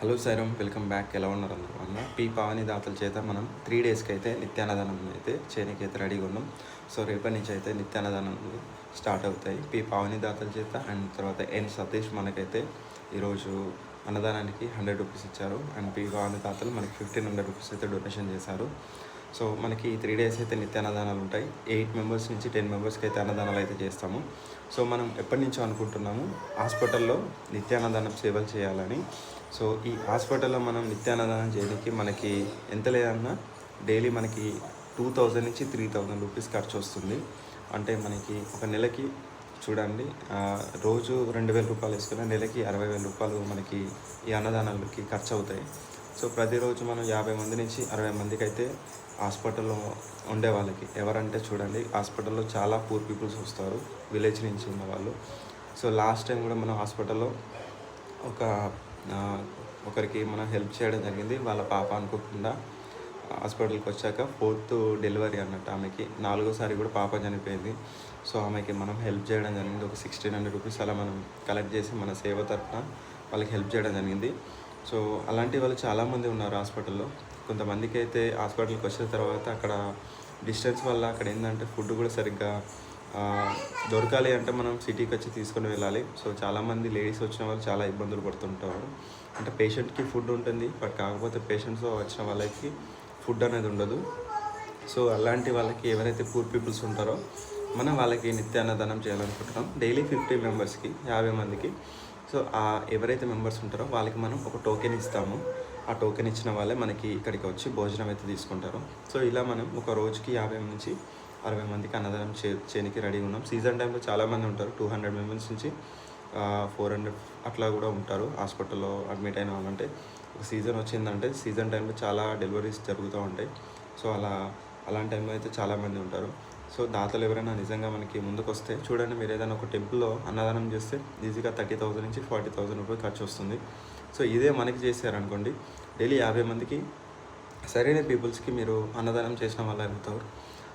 Hello సైరం, welcome back. ఎలా ఉన్నారు అందరూ? పి పావని దాతల చేత మనం 3 డేస్కి అయితే నిత్యాన్నదానం అయితే చేయడానికి అయితే రెడీగా ఉన్నాం. సో రేపటి నుంచి అయితే నిత్యాన్నదానం స్టార్ట్ అవుతాయి పి పావని దాతల చేత. అండ్ తర్వాత ఎన్ సతీష్ మనకైతే ఈరోజు అన్నదానానికి 100 రూపీస్ ఇచ్చారు. అండ్ పి పావని దాతలు మనకి 1500 రూపీస్ అయితే డొనేషన్ చేశారు. సో మనకి 3 డేస్ అయితే నిత్యాన్నదానాలు ఉంటాయి. 8 మెంబర్స్ నుంచి 10 మెంబర్స్కి అయితే అన్నదానాలు అయితే చేస్తాము. సో మనం ఎప్పటి నుంచో అనుకుంటున్నాము హాస్పిటల్లో నిత్యాన్నదానం సేవలు చేయాలని. సో ఈ హాస్పిటల్లో మనం నిత్యాన్నదానం చేయడానికి మనకి ఎంత లేదన్నా డైలీ మనకి 2000 నుంచి 3000 రూపీస్ ఖర్చు వస్తుంది. అంటే మనకి ఒక నెలకి చూడండి, రోజు 2000 రూపాయలు వేసుకున్న నెలకి 60,000 రూపాయలు మనకి ఈ అన్నదానాలకి ఖర్చు అవుతాయి. సో ప్రతిరోజు మనం 50 మంది నుంచి 60 మందికి అయితే హాస్పిటల్లో ఉండే వాళ్ళకి, ఎవరంటే చూడండి హాస్పిటల్లో చాలా పూర్ పీపుల్స్ వస్తారు, విలేజ్ నుంచి ఉన్న వాళ్ళు. సో లాస్ట్ టైం కూడా మనం హాస్పిటల్లో ఒకరికి మనం హెల్ప్ చేయడం జరిగింది. వాళ్ళ పాప అనుకోకుండా హాస్పిటల్కి వచ్చాక 4th డెలివరీ అన్నట్టు, ఆమెకి 4వ సారి కూడా పాప చనిపోయింది. సో ఆమెకి మనం హెల్ప్ చేయడం జరిగింది. ఒక 1600 రూపీస్ అలా మనం కలెక్ట్ చేసి మన సేవ తరఫున వాళ్ళకి హెల్ప్ చేయడం జరిగింది. సో అలాంటి వాళ్ళు చాలామంది ఉన్నారు హాస్పిటల్లో. కొంతమందికి అయితే హాస్పిటల్కి వచ్చిన తర్వాత అక్కడ డిస్టెన్స్ వల్ల అక్కడ ఏంటంటే ఫుడ్ కూడా సరిగ్గా దొరకాలి అంటే మనం సిటీకి వచ్చి తీసుకొని వెళ్ళాలి. సో చాలామంది లేడీస్ వచ్చిన వాళ్ళు చాలా ఇబ్బందులు పడుతుంటారు. అంటే పేషెంట్కి ఫుడ్ ఉంటుంది, బట్ కాకపోతే పేషెంట్స్ వచ్చిన వాళ్ళకి ఫుడ్ అనేది ఉండదు. సో అలాంటి వాళ్ళకి ఎవరైతే పూర్ పీపుల్స్ ఉంటారో మనం వాళ్ళకి నిత్యాన్నదానం చేయాలనుకుంటున్నాం. డైలీ 50 మెంబర్స్కి 50 మందికి. సో ఎవరైతే మెంబర్స్ ఉంటారో వాళ్ళకి మనం ఒక టోకెన్ ఇస్తాము. ఆ టోకెన్ ఇచ్చిన వాళ్ళే మనకి ఇక్కడికి వచ్చి భోజనం అయితే తీసుకుంటారు. సో ఇలా మనం ఒక రోజుకి 50 నుంచి 60 మందికి అన్నదానం చేయడానికి రెడీగా ఉన్నాం. సీజన్ టైంలో చాలామంది ఉంటారు, 200 మెంబర్స్ నుంచి 400 అట్లా కూడా ఉంటారు హాస్పిటల్లో అడ్మిట్ అయిన వాళ్ళంటే. ఒక సీజన్ వచ్చిందంటే సీజన్ టైంలో చాలా డెలివరీస్ జరుగుతూ ఉంటాయి. సో అలాంటి టైంలో అయితే చాలామంది ఉంటారు. సో దాతలు ఎవరైనా నిజంగా మనకి ముందుకు వస్తే చూడండి, మీరు ఏదైనా ఒక టెంపుల్లో అన్నదానం చేస్తే ఈజీగా 30,000 నుంచి 40,000 రూపాయలు ఖర్చు వస్తుంది. సో ఇదే మనకి చేశారనుకోండి, డైలీ 50 మందికి సరైన పీపుల్స్కి మీరు అన్నదానం చేసిన వాళ్ళు అవుతారు.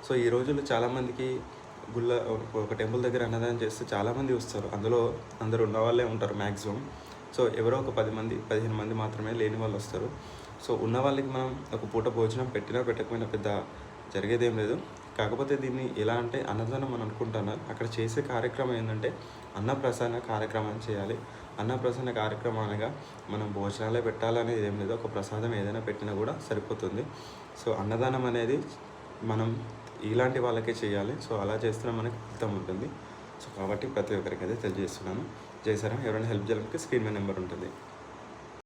సో ఈ రోజుల్లో చాలామందికి ఒక టెంపుల్ దగ్గర అన్నదానం చేస్తే చాలామంది వస్తారు. అందులో అందరూ ఉన్న వాళ్ళే ఉంటారు మ్యాక్సిమం. సో ఎవరో ఒక 10 మంది 15 మంది మాత్రమే లేని వాళ్ళు వస్తారు. సో ఉన్న వాళ్ళకి మనం ఒక పూట భోజనం పెట్టినా పెట్టకపోయినా పెద్ద జరిగేదేం లేదు. కాకపోతే దీన్ని ఎలా అంటే అన్నదానం అని అనుకుంటున్నారు. అక్కడ చేసే కార్యక్రమం ఏంటంటే అన్నప్రసన్న కార్యక్రమం చేయాలి. అన్నప్రసన్న కార్యక్రమం అనగా మనం భోజనాలే పెట్టాలనేది ఏం లేదు, ఒక ప్రసాదం ఏదైనా పెట్టినా కూడా సరిపోతుంది. సో అన్నదానం అనేది మనం ఇలాంటి వాళ్ళకే చేయాలి. సో అలా చేస్తున్నా మనకి ఫలితం ఉంటుంది. సో కాబట్టి ప్రతి ఒక్కరికి అయితే తెలియజేస్తున్నాను. జై శ్రీరామ్. ఎవరైనా హెల్ప్ చేయాలంటే స్క్రీన్ మీద నెంబర్ ఉంటుంది.